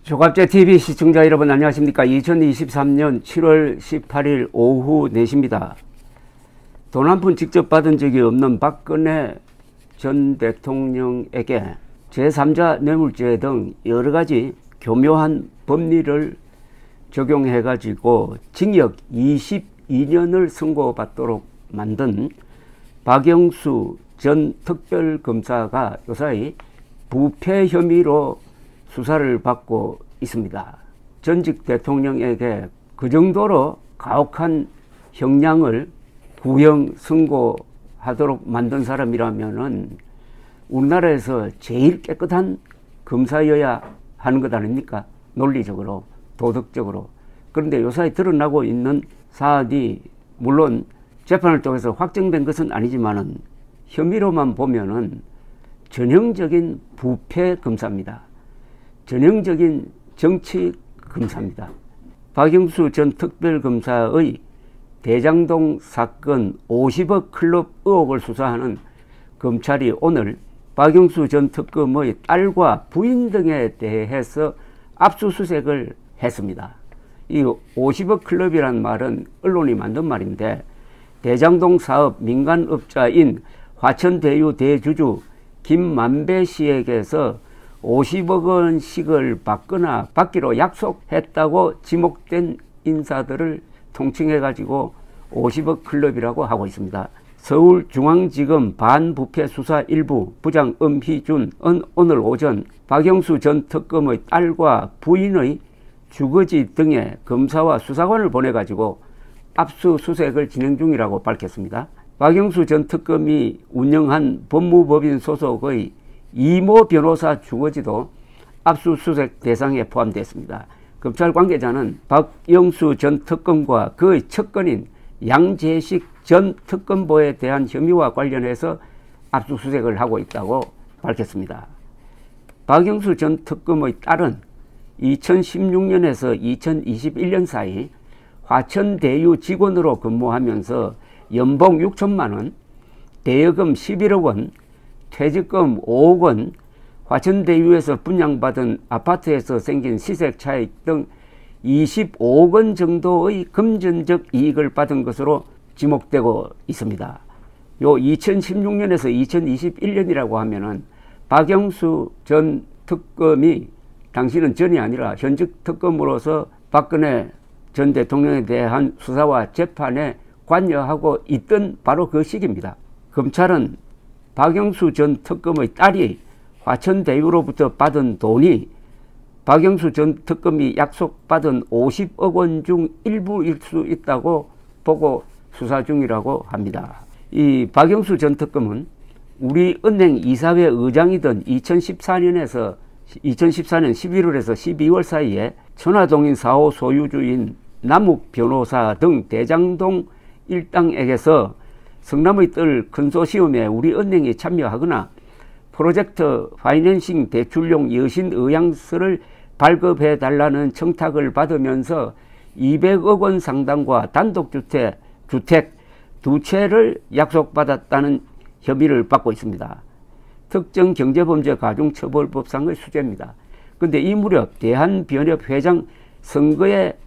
조갑제 TV 시청자 여러분 안녕하십니까. 2023년 7월 18일 오후 4시입니다. 돈 한 푼 직접 받은 적이 없는 박근혜 전 대통령에게 제3자 뇌물죄 등 여러가지 교묘한 법리를 적용해 가지고 징역 22년을 선고받도록 만든 박영수 전 특별검사가 요사이 부패 혐의로 수사를 받고 있습니다. 전직 대통령에게 그 정도로 가혹한 형량을 구형 선고하도록 만든 사람이라면은 우리나라에서 제일 깨끗한 검사여야 하는 것 아닙니까? 논리적으로, 도덕적으로. 그런데 요사이 드러나고 있는 사안이 물론 재판을 통해서 확정된 것은 아니지만은 혐의로만 보면은 전형적인 부패 검사입니다. 전형적인 정치 검사입니다. 박영수 전 특별검사의 대장동 사건 50억 클럽 의혹을 수사하는 검찰이 오늘 박영수 전 특검의 딸과 부인 등에 대해서 압수수색을 했습니다. 이 50억 클럽이란 말은 언론이 만든 말인데 대장동 사업 민간업자인 화천대유 대주주 김만배 씨에게서 50억 원씩을 받거나 받기로 약속했다고 지목된 인사들을 통칭해 가지고 50억 클럽이라고 하고 있습니다. 서울중앙지검 반부패수사 1부 부장 엄희준은 오늘 오전 박영수 전 특검의 딸과 부인의 주거지 등에 검사와 수사관을 보내 가지고 압수수색을 진행 중이라고 밝혔습니다. 박영수 전 특검이 운영한 법무법인 소속의 이모 변호사 주거지도 압수수색 대상에 포함됐습니다. 검찰 관계자는 박영수 전 특검과 그의 측근인 양재식 전 특검보에 대한 혐의와 관련해서 압수수색을 하고 있다고 밝혔습니다. 박영수 전 특검의 딸은 2016년에서 2021년 사이 화천대유 직원으로 근무하면서 연봉 6천만 원, 대여금 11억 원, 퇴직금 5억 원, 화천대유에서 분양받은 아파트에서 생긴 시세 차익 등 25억 원 정도의 금전적 이익을 받은 것으로 지목되고 있습니다. 요 2016년에서 2021년이라고 하면은 박영수 전 특검이 당시는 전이 아니라 현직 특검으로서 박근혜 전 대통령에 대한 수사와 재판에 관여하고 있던 바로 그 시기입니다. 검찰은 박영수 전 특검의 딸이 화천대유로부터 받은 돈이 박영수 전 특검이 약속받은 50억 원 중 일부일 수 있다고 보고 수사 중이라고 합니다. 이 박영수 전 특검은 우리은행 이사회 의장이던 2014년 11월에서 12월 사이에 천화동인 4호 소유주인 남욱 변호사 등 대장동 일당에게서 성남의 뜰 컨소시엄에 우리은행이 참여하거나 프로젝트 파이낸싱 대출용 여신의향서를 발급해 달라는 청탁을 받으면서 200억 원 상당과 단독주택 두 채를 약속받았다는 혐의를 받고 있습니다. 특정경제범죄가중처벌법상의 수재입니다. 그런데 이 무렵 대한변협 회장 선거에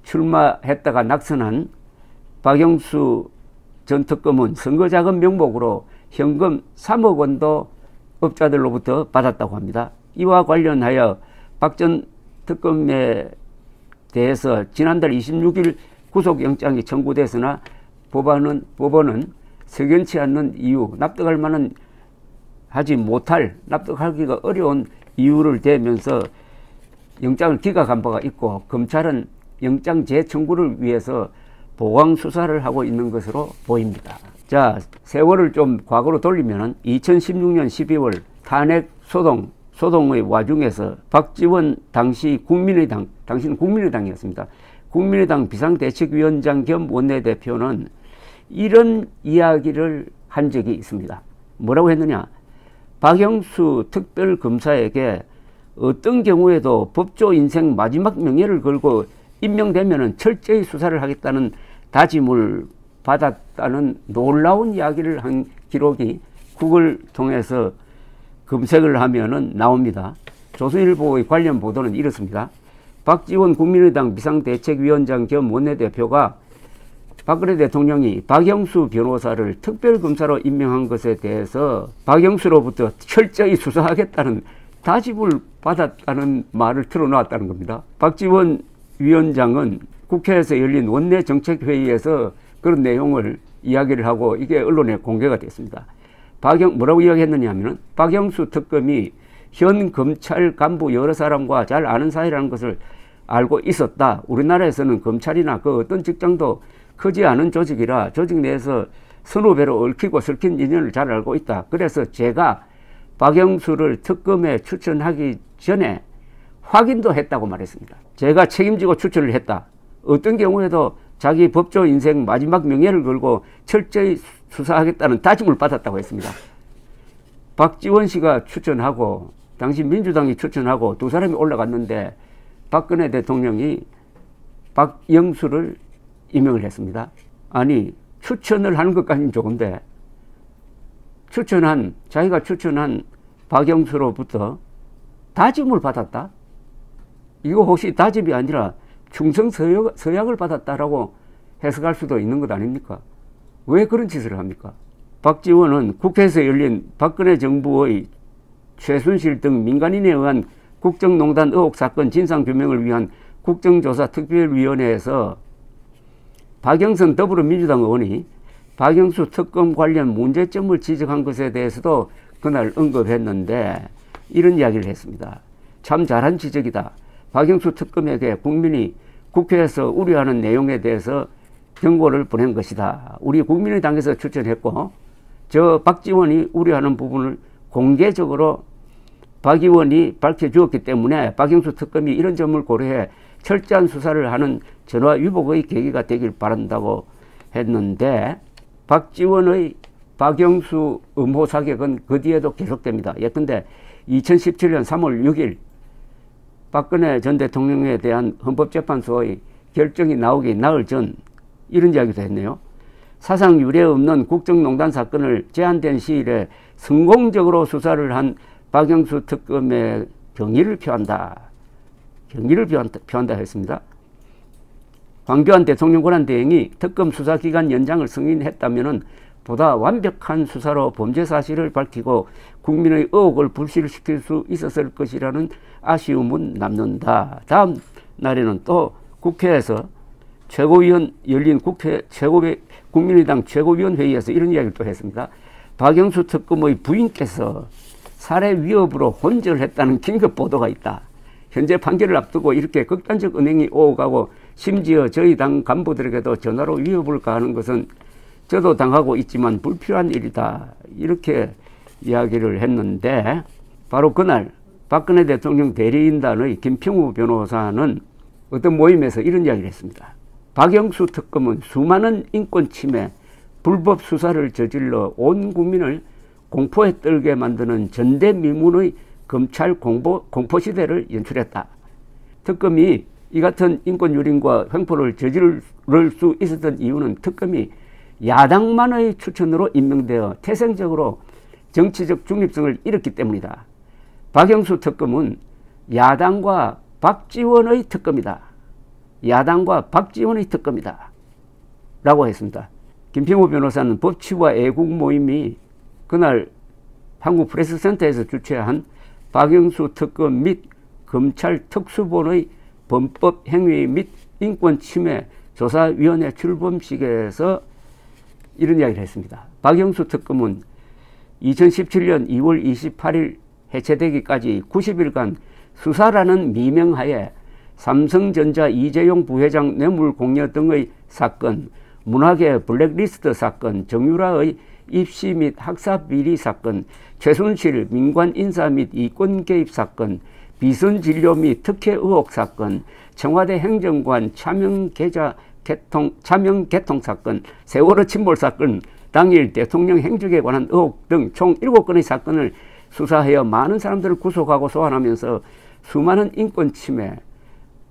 출마했다가 낙선한 박영수 전 특검은 선거자금 명목으로 현금 3억 원도 업자들로부터 받았다고 합니다. 이와 관련하여 박 전 특검에 대해서 지난달 26일 구속영장이 청구됐으나 법원은 석연치 않는 이유, 납득할 만한 납득하기가 어려운 이유를 대면서 영장을 기각한 바가 있고 검찰은 영장 재청구를 위해서 보강 수사를 하고 있는 것으로 보입니다. 자, 세월을 좀 과거로 돌리면 2016년 12월 탄핵 소동의 와중에서 박지원 당시는 국민의당이었습니다. 국민의당 비상대책위원장 겸 원내대표는 이런 이야기를 한 적이 있습니다. 뭐라고 했느냐? 박영수 특별검사에게 어떤 경우에도 법조 인생 마지막 명예를 걸고 임명되면 철저히 수사를 하겠다는 다짐을 받았다는 놀라운 이야기를 한 기록이 구글 통해서 검색을 하면은 나옵니다. 조선일보의 관련 보도는 이렇습니다. 박지원 국민의당 비상대책위원장 겸 원내대표가 박근혜 대통령이 박영수 변호사를 특별검사로 임명한 것에 대해서 박영수로부터 철저히 수사하겠다는 다짐을 받았다는 말을 틀어놓았다는 겁니다. 박지원 위원장은 국회에서 열린 원내정책회의에서 그런 내용을 이야기를 하고 이게 언론에 공개가 됐습니다. 뭐라고 이야기했느냐 하면은 박영수 특검이 현 검찰 간부 여러 사람과 잘 아는 사이라는 것을 알고 있었다. 우리나라에서는 검찰이나 그 어떤 직장도 크지 않은 조직이라 조직 내에서 서너 배로 얽히고 설킨 인연을 잘 알고 있다. 그래서 제가 박영수를 특검에 추천하기 전에 확인도 했다고 말했습니다. 제가 책임지고 추천을 했다. 어떤 경우에도 자기 법조 인생 마지막 명예를 걸고 철저히 수사하겠다는 다짐을 받았다고 했습니다. 박지원 씨가 추천하고 당시 민주당이 추천하고 두 사람이 올라갔는데 박근혜 대통령이 박영수를 임명을 했습니다. 아니 추천을 하는 것까지는 좋은데 자기가 추천한 박영수로부터 다짐을 받았다? 이거 혹시 다짐이 아니라 충성 서약을 받았다라고 해석할 수도 있는 것 아닙니까? 왜 그런 짓을 합니까? 박지원은 국회에서 열린 박근혜 정부의 최순실 등 민간인에 의한 국정농단 의혹 사건 진상규명을 위한 국정조사 특별위원회에서 박영선 더불어민주당 의원이 박영수 특검 관련 문제점을 지적한 것에 대해서도 그날 언급했는데 이런 이야기를 했습니다. 참 잘한 지적이다. 박영수 특검에게 국민이 국회에서 우려하는 내용에 대해서 경고를 보낸 것이다. 우리 국민의당에서 추천했고 저 박지원이 우려하는 부분을 공개적으로 박 의원이 밝혀주었기 때문에 박영수 특검이 이런 점을 고려해 철저한 수사를 하는 전화위복의 계기가 되길 바란다고 했는데 박지원의 박영수 음호 사격은 그 뒤에도 계속됩니다. 예컨대 2017년 3월 6일 박근혜 전 대통령에 대한 헌법재판소의 결정이 나오기 나흘 전 이런 이야기도 했네요. 사상 유례 없는 국정농단 사건을 제한된 시일에 성공적으로 수사를 한 박영수 특검에 경의를 표한다. 경의를 표한다 했습니다. 황교안 대통령 권한대행이 특검 수사기간 연장을 승인했다면 보다 완벽한 수사로 범죄 사실을 밝히고 국민의 의혹을 불씨시킬 수 있었을 것이라는 아쉬움은 남는다. 다음 날에는 또 국회에서 열린 국민의당 최고위원회의에서 이런 이야기를 또 했습니다. 박영수 특검의 부인께서 살해 위협으로 혼절을 했다는 긴급 보도가 있다. 현재 판결을 앞두고 이렇게 극단적 은행이 오가고 심지어 저희 당 간부들에게도 전화로 위협을 가하는 것은 저도 당하고 있지만 불필요한 일이다. 이렇게 이야기를 했는데 바로 그날 박근혜 대통령 대리인단의 김평우 변호사는 어떤 모임에서 이런 이야기를 했습니다. 박영수 특검은 수많은 인권 침해, 불법 수사를 저질러 온 국민을 공포에 떨게 만드는 전대미문의 검찰 공포 시대를 연출했다. 특검이 이 같은 인권 유린과 횡포를 저지를 수 있었던 이유는 특검이 야당만의 추천으로 임명되어 태생적으로 정치적 중립성을 잃었기 때문이다. 박영수 특검은 야당과 박지원의 특검이다. 야당과 박지원의 특검이다. 라고 했습니다. 김평우 변호사는 법치와 애국 모임이 그날 한국프레스센터에서 주최한 박영수 특검 및 검찰 특수본의 범법 행위 및 인권 침해 조사위원회 출범식에서 이런 이야기를 했습니다. 박영수 특검은 2017년 2월 28일 해체되기까지 90일간 수사라는 미명하에 삼성전자 이재용 부회장 뇌물 공여 등의 사건, 문화계 블랙리스트 사건, 정유라의 입시 및 학사 비리 사건, 최순실 민관 인사 및 이권 개입 사건, 비선 진료 및 특혜 의혹 사건, 청와대 행정관 차명 개통 사건, 세월호 침몰 사건, 당일 대통령 행적에 관한 의혹 등 총 7건의 사건을 수사하여 많은 사람들을 구속하고 소환하면서 수많은 인권 침해,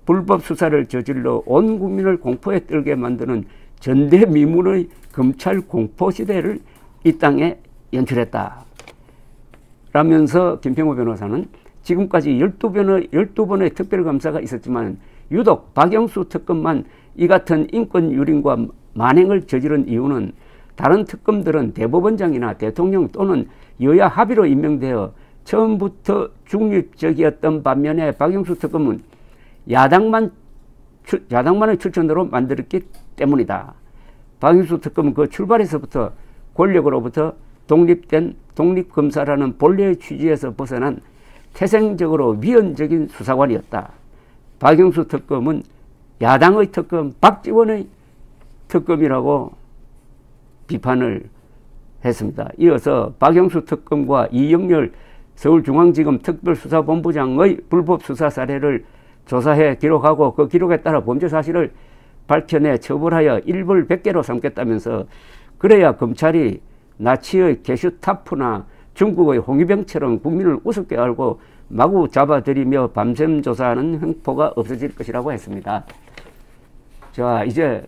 불법 수사를 저질러 온 국민을 공포에 떨게 만드는 전대미문의 검찰 공포시대를 이 땅에 연출했다. 라면서 김평우 변호사는 지금까지 12번의 특별검사가 있었지만 유독 박영수 특검만 이 같은 인권 유린과 만행을 저지른 이유는 다른 특검들은 대법원장이나 대통령 또는 여야 합의로 임명되어 처음부터 중립적이었던 반면에 박영수 특검은 야당만의 추천으로 만들었기 때문이다. 박영수 특검은 그 출발에서부터 권력으로부터 독립된 독립검사라는 본래의 취지에서 벗어난 태생적으로 위헌적인 수사관이었다. 박영수 특검은 야당의 특검, 박지원의 특검이라고 비판을 했습니다. 이어서 박영수 특검과 이영렬 서울중앙지검 특별수사본부장의 불법 수사 사례를 조사해 기록하고 그 기록에 따라 범죄 사실을 밝혀내 처벌하여 일벌백계로 삼겠다면서 그래야 검찰이 나치의 게슈타프나 중국의 홍위병처럼 국민을 우습게 알고 마구 잡아들이며 밤샘 조사하는 횡포가 없어질 것이라고 했습니다. 자, 이제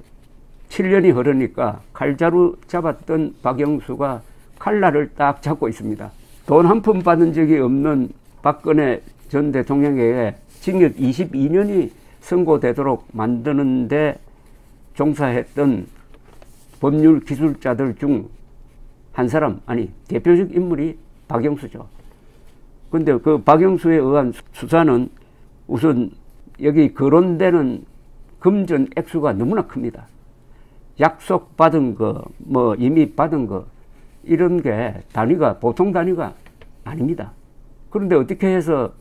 7년이 흐르니까 칼자루 잡았던 박영수가 칼날을 딱 잡고 있습니다. 돈 한 푼 받은 적이 없는 박근혜 전 대통령에게 징역 22년이 선고되도록 만드는데 종사했던 법률 기술자들 중 한 사람, 아니 대표적 인물이 박영수죠. 근데 그 박영수에 의한 수사는 우선 여기 거론되는 금전 액수가 너무나 큽니다. 약속 받은 거, 뭐 이미 받은 거, 이런 게 단위가 보통 단위가 아닙니다. 그런데 어떻게 해서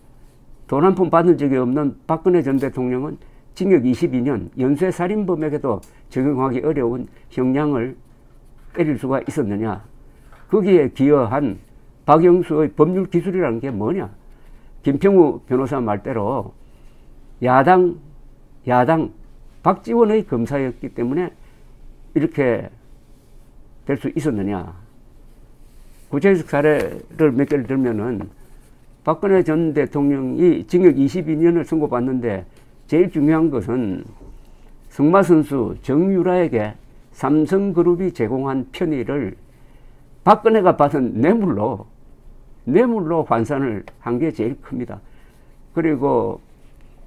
돈 한 푼 받은 적이 없는 박근혜 전 대통령은 징역 22년, 연쇄살인범에게도 적용하기 어려운 형량을 때릴 수가 있었느냐. 거기에 기여한 박영수의 법률 기술이라는 게 뭐냐. 김평우 변호사 말대로 야당 박지원의 검사였기 때문에 이렇게 될 수 있었느냐. 구체적 사례를 몇 개를 들면은 박근혜 전 대통령이 징역 22년을 선고받는데 제일 중요한 것은 승마 선수 정유라에게 삼성그룹이 제공한 편의를 박근혜가 받은 뇌물로 환산을 한 게 제일 큽니다. 그리고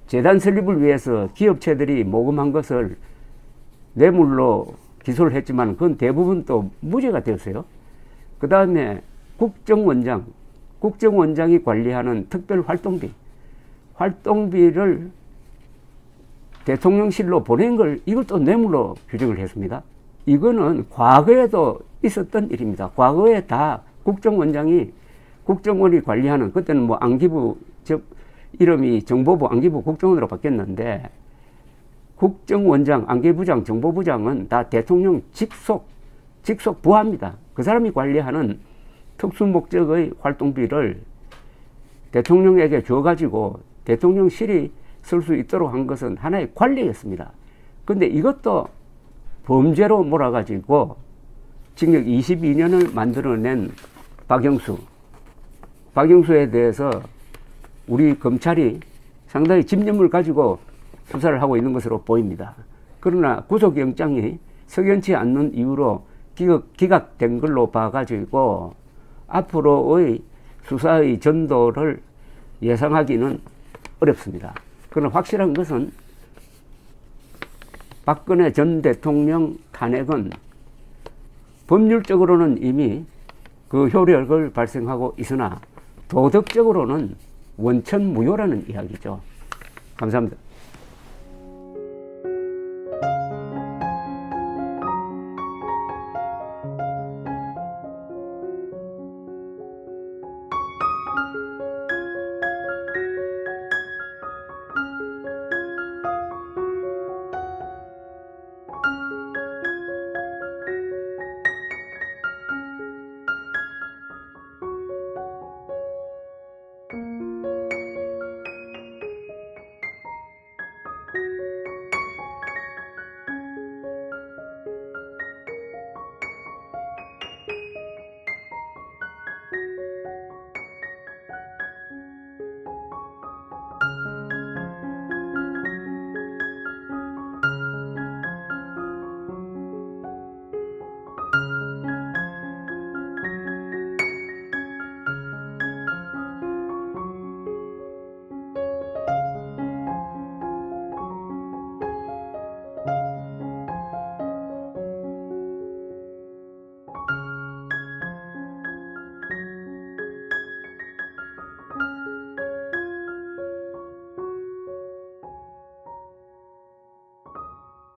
재단 설립을 위해서 기업체들이 모금한 것을 뇌물로 기소를 했지만 그건 대부분 또 무죄가 되었어요. 그 다음에 국정원장이 관리하는 특별 활동비를 대통령실로 보낸 걸 이걸 또 뇌물로 규정을 했습니다. 이거는 과거에도 있었던 일입니다. 과거에 다 국정원이 관리하는, 그때는 뭐 안기부, 이름이 정보부 안기부 국정원으로 바뀌었는데 국정원장, 안기부장, 정보부장은 다 대통령 직속 부하입니다. 그 사람이 관리하는 특수 목적의 활동비를 대통령에게 줘가지고 대통령실이 쓸 수 있도록 한 것은 하나의 관리였습니다. 근데 이것도 범죄로 몰아가지고 징역 22년을 만들어낸 박영수에 대해서 우리 검찰이 상당히 집념을 가지고 수사를 하고 있는 것으로 보입니다. 그러나 구속영장이 석연치 않는 이유로 기각된 걸로 봐가지고 앞으로의 수사의 전도를 예상하기는 어렵습니다. 그러나 확실한 것은 박근혜 전 대통령 탄핵은 법률적으로는 이미 그 효력을 발생하고 있으나 도덕적으로는 원천무효라는 이야기죠. 감사합니다.